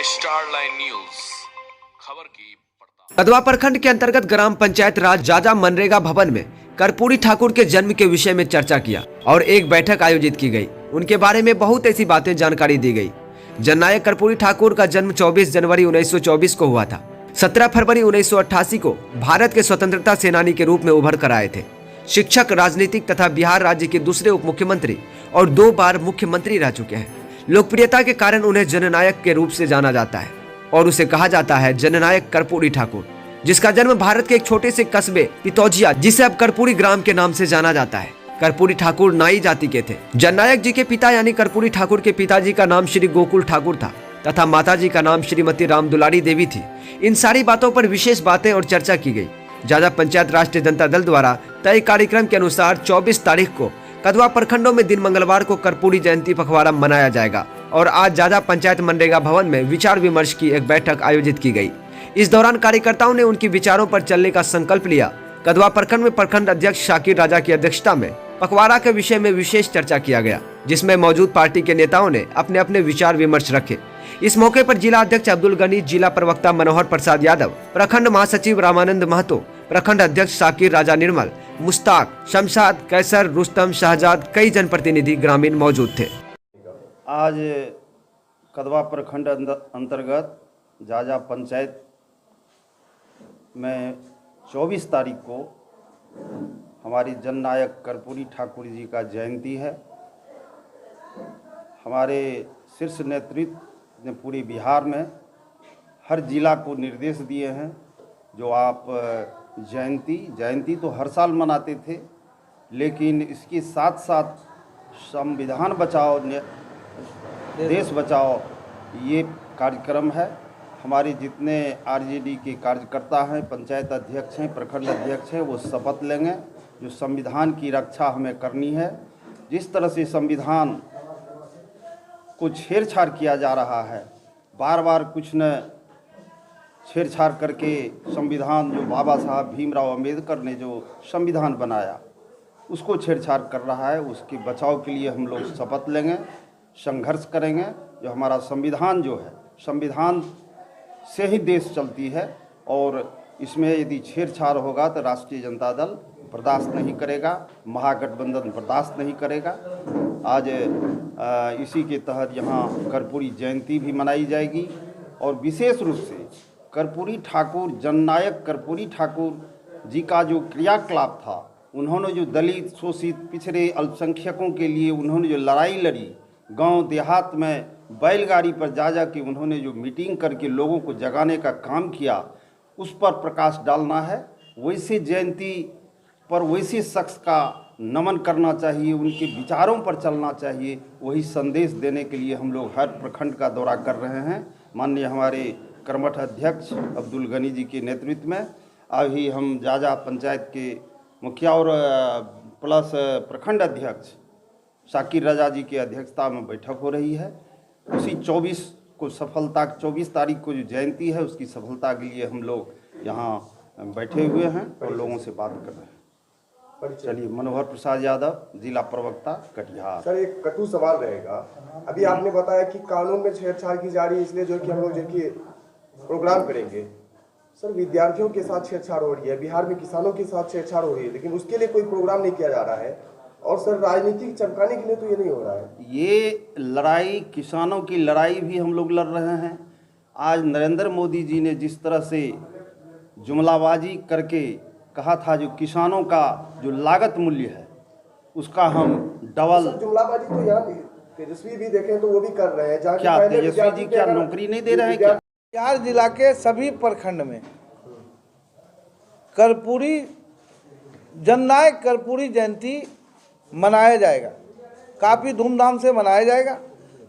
Starline news खबर की कदवा प्रखंड के अंतर्गत ग्राम पंचायत राज जाजा मनरेगा भवन में कर्पूरी ठाकुर के जन्म के विषय में चर्चा किया और एक बैठक आयोजित की गई। उनके बारे में बहुत ऐसी बातें जानकारी दी गई। जननायक कर्पूरी ठाकुर का जन्म 24 जनवरी 1924 को हुआ था। 17 फरवरी 1988 को भारत के स्वतंत्रता सेनानी के रूप में उभर कर आए थे। शिक्षक, राजनीतिक तथा बिहार राज्य के दूसरे उप मुख्यमंत्री और 2 बार मुख्यमंत्री रह चुके हैं। लोकप्रियता के कारण उन्हें जननायक के रूप से जाना जाता है और उसे कहा जाता है जननायक कर्पूरी ठाकुर, जिसका जन्म भारत के एक छोटे से कस्बे पितौजिया, जिसे अब कर्पूरी ग्राम के नाम से जाना जाता है। कर्पूरी ठाकुर नाई जाति के थे। जननायक जी के पिता यानी कर्पूरी ठाकुर के पिताजी का नाम श्री गोकुल ठाकुर था तथा माताजी का नाम श्रीमती रामदुलारी देवी थी। इन सारी बातों पर विशेष बातें और चर्चा की गई। जाजा पंचायत राष्ट्रीय जनता दल द्वारा तय कार्यक्रम के अनुसार 24 तारीख को कदवा प्रखंडों में दिन मंगलवार को कर्पूरी जयंती पखवाड़ा मनाया जाएगा और आज जाजा पंचायत मनरेगा भवन में विचार विमर्श की एक बैठक आयोजित की गई। इस दौरान कार्यकर्ताओं ने उनके विचारों पर चलने का संकल्प लिया। कदवा प्रखंड में प्रखंड अध्यक्ष शाकिर राजा की अध्यक्षता में पखवाड़ा के विषय में विशेष चर्चा किया गया, जिसमें मौजूद पार्टी के नेताओं ने अपने अपने विचार विमर्श रखे। इस मौके पर जिला अध्यक्ष अब्दुल गनी, जिला प्रवक्ता मनोहर प्रसाद यादव, प्रखंड महासचिव रामानंद महतो, प्रखंड अध्यक्ष शाकिर राजा निर्मल, मुश्ताक, शमशाद, कैसर, रुस्तम, शहजाद, कई जनप्रतिनिधि ग्रामीण मौजूद थे। आज कदवा प्रखंड अंतर्गत जाजा पंचायत में 24 तारीख को हमारी जननायक कर्पूरी ठाकुर जी का जयंती है। हमारे शीर्ष नेतृत्व ने पूरे बिहार में हर जिला को निर्देश दिए हैं, जो आप जयंती तो हर साल मनाते थे, लेकिन इसके साथ साथ संविधान बचाओ, देश बचाओ ये कार्यक्रम है। हमारे जितने आरजेडी के कार्यकर्ता हैं, पंचायत अध्यक्ष हैं, प्रखंड अध्यक्ष हैं, वो शपथ लेंगे जो संविधान की रक्षा हमें करनी है। जिस तरह से संविधान को छेड़छाड़ किया जा रहा है, बार बार कुछ न छेड़छाड़ करके संविधान जो बाबा साहब भीमराव अंबेडकर ने जो संविधान बनाया उसको छेड़छाड़ कर रहा है, उसके बचाव के लिए हम लोग शपथ लेंगे, संघर्ष करेंगे। जो हमारा संविधान जो है, संविधान से ही देश चलती है और इसमें यदि छेड़छाड़ होगा तो राष्ट्रीय जनता दल बर्दाश्त नहीं करेगा, महागठबंधन बर्दाश्त नहीं करेगा। आज इसी के तहत यहाँ कर्पूरी जयंती भी मनाई जाएगी और विशेष रूप से कर्पूरी ठाकुर, जननायक कर्पूरी ठाकुर जी का जो क्रियाकलाप था, उन्होंने जो दलित, शोषित, पिछड़े अल्पसंख्यकों के लिए उन्होंने जो लड़ाई लड़ी, गांव देहात में बैलगाड़ी पर जा के उन्होंने जो मीटिंग करके लोगों को जगाने का काम किया, उस पर प्रकाश डालना है। वैसे जयंती पर वैसे शख्स का नमन करना चाहिए, उनके विचारों पर चलना चाहिए। वही संदेश देने के लिए हम लोग हर प्रखंड का दौरा कर रहे हैं। माननीय हमारे कर्मठ अध्यक्ष अब्दुल गनी जी के नेतृत्व में अभी हम जाजा पंचायत के मुखिया और प्लस प्रखंड अध्यक्ष शाकिर राजा जी की अध्यक्षता में बैठक हो रही है। उसी 24 को सफलता, 24 तारीख को जो जयंती है उसकी सफलता के लिए हम लोग यहाँ बैठे हुए हैं और लोगों से बात कर रहे हैं। चलिए, मनोहर प्रसाद यादव, जिला प्रवक्ता, कटिहार। सर, एक कटु सवाल रहेगा। अभी आपने बताया कि कानून में छेड़छाड़ की जा रही है, इसलिए जो कि हम लोग जो कि प्रोग्राम करेंगे। सर, विद्यार्थियों के साथ छेड़छाड़ हो रही है, बिहार में किसानों के साथ छेड़छाड़ हो रही है, लेकिन उसके लिए कोई प्रोग्राम नहीं किया जा रहा है। और सर, राजनीतिक चमकाने के लिए तो ये नहीं हो रहा है। ये लड़ाई, किसानों की लड़ाई भी हम लोग लड़ रहे हैं। आज नरेंद्र मोदी जी ने जिस तरह से जुमलाबाजी करके कहा था, जो किसानों का जो लागत मूल्य है उसका हम डबल। जुमलाबाजी तो यहाँ तेजस्वी भी देखें तो वो भी कर रहे हैं। क्या तेजस्वी जी क्या नौकरी नहीं दे रहे हैं क्या? बिहार जिला के सभी प्रखंड में कर्पूरी जननायक कर्पूरी जयंती मनाया जाएगा, काफ़ी धूमधाम से मनाया जाएगा।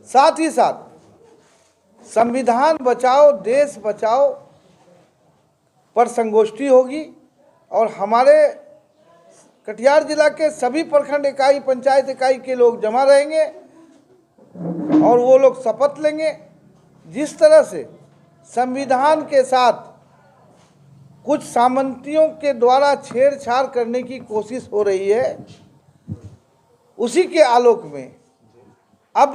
साथ ही साथ संविधान बचाओ, देश बचाओ पर संगोष्ठी होगी और हमारे कटिहार जिला के सभी प्रखंड इकाई, पंचायत इकाई के लोग जमा रहेंगे और वो लोग शपथ लेंगे। जिस तरह से संविधान के साथ कुछ सामंतियों के द्वारा छेड़छाड़ करने की कोशिश हो रही है, उसी के आलोक में अब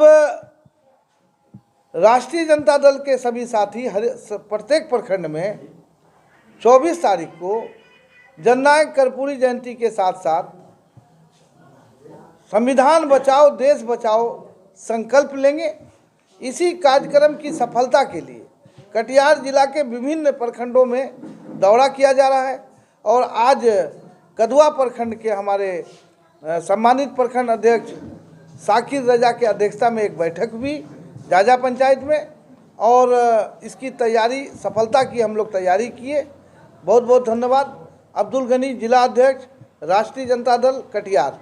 राष्ट्रीय जनता दल के सभी साथी प्रत्येक प्रखंड में 24 तारीख को जननायक कर्पूरी जयंती के साथ साथ संविधान बचाओ देश बचाओ संकल्प लेंगे। इसी कार्यक्रम की सफलता के लिए कटिहार जिला के विभिन्न प्रखंडों में दौरा किया जा रहा है और आज कदवा प्रखंड के हमारे सम्मानित प्रखंड अध्यक्ष साकिर रजा के अध्यक्षता में एक बैठक हुई जाजा पंचायत में और इसकी तैयारी सफलता की हम लोग तैयारी किए। बहुत बहुत धन्यवाद। अब्दुल गनी जिला अध्यक्ष राष्ट्रीय जनता दल कटिहार।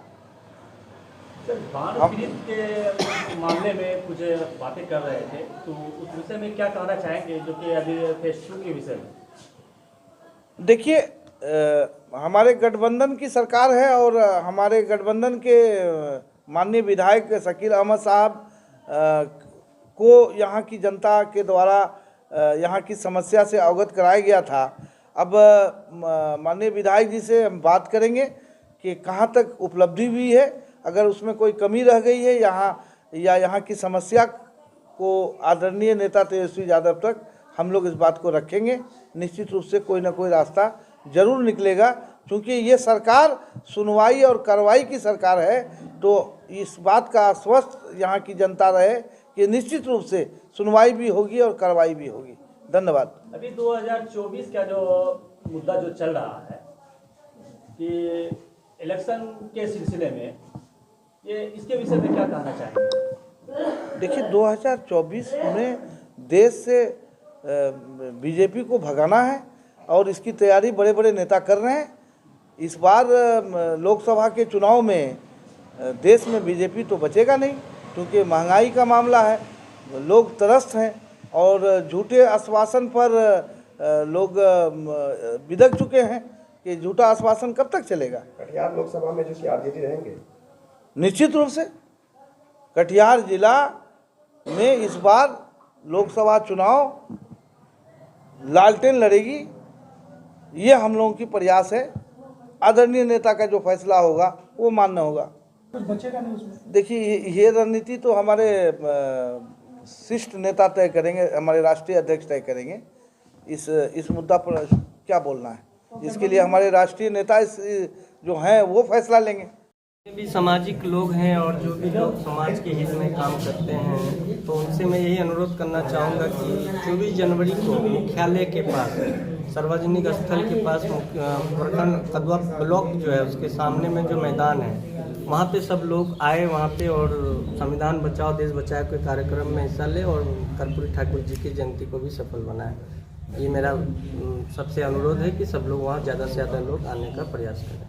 सर, बाढ़ पीड़ित के मामले में कुछ बातें कर रहे थे, तो उस विषय में क्या कहना चाहेंगे, जो कि अभी फेज 2 के विषय में? देखिए, हमारे गठबंधन की सरकार है और हमारे गठबंधन के माननीय विधायक शकील अहमद साहब को यहाँ की जनता के द्वारा यहाँ की समस्या से अवगत कराया गया था। अब माननीय विधायक जी से हम बात करेंगे कि कहाँ तक उपलब्धि हुई है, अगर उसमें कोई कमी रह गई है यहाँ की समस्या को आदरणीय नेता तेजस्वी यादव तक हम लोग इस बात को रखेंगे। निश्चित रूप से कोई ना कोई रास्ता जरूर निकलेगा, क्योंकि ये सरकार सुनवाई और कार्रवाई की सरकार है। तो इस बात का आश्वस्त यहाँ की जनता रहे कि निश्चित रूप से सुनवाई भी होगी और कार्रवाई भी होगी। धन्यवाद। अभी 2024 का जो मुद्दा जो चल रहा है कि इलेक्शन के सिलसिले में, ये इसके विषय में क्या कहना चाहेंगे? देखिए, 2024 में देश से बीजेपी को भगाना है और इसकी तैयारी बड़े बड़े नेता कर रहे हैं। इस बार लोकसभा के चुनाव में देश में बीजेपी तो बचेगा नहीं, क्योंकि महंगाई का मामला है, लोग त्रस्त हैं और झूठे आश्वासन पर लोग बिदक चुके हैं कि झूठा आश्वासन कब तक चलेगा। कटिहार लोकसभा में जो कि आरजेडी रहेंगे, निश्चित रूप से कटिहार जिला में इस बार लोकसभा चुनाव लालटेन लड़ेगी, ये हम लोगों की प्रयास है। आदरणीय नेता का जो फैसला होगा वो मान्य होगा। कुछ बचेगा नहीं उसमें। देखिए, ये रणनीति तो हमारे शिष्ट नेता तय करेंगे, हमारे राष्ट्रीय अध्यक्ष तय करेंगे। इस मुद्दा पर क्या बोलना है, इसके लिए हमारे राष्ट्रीय नेता जो हैं वो फैसला लेंगे। भी सामाजिक लोग हैं और जो भी लोग समाज के हित में काम करते हैं, तो उनसे मैं यही अनुरोध करना चाहूँगा कि 24 जनवरी को मुख्यालय के पास, सार्वजनिक स्थल के पास, प्रखंड कदवा ब्लॉक जो है उसके सामने में जो मैदान है, वहाँ पे सब लोग आए वहाँ पे और संविधान बचाओ देश बचाओ के कार्यक्रम में हिस्सा ले और कर्पूरी ठाकुर जी की जयंती को भी सफल बनाए। ये मेरा सबसे अनुरोध है कि सब लोग वहाँ ज़्यादा से ज़्यादा लोग आने का प्रयास करें।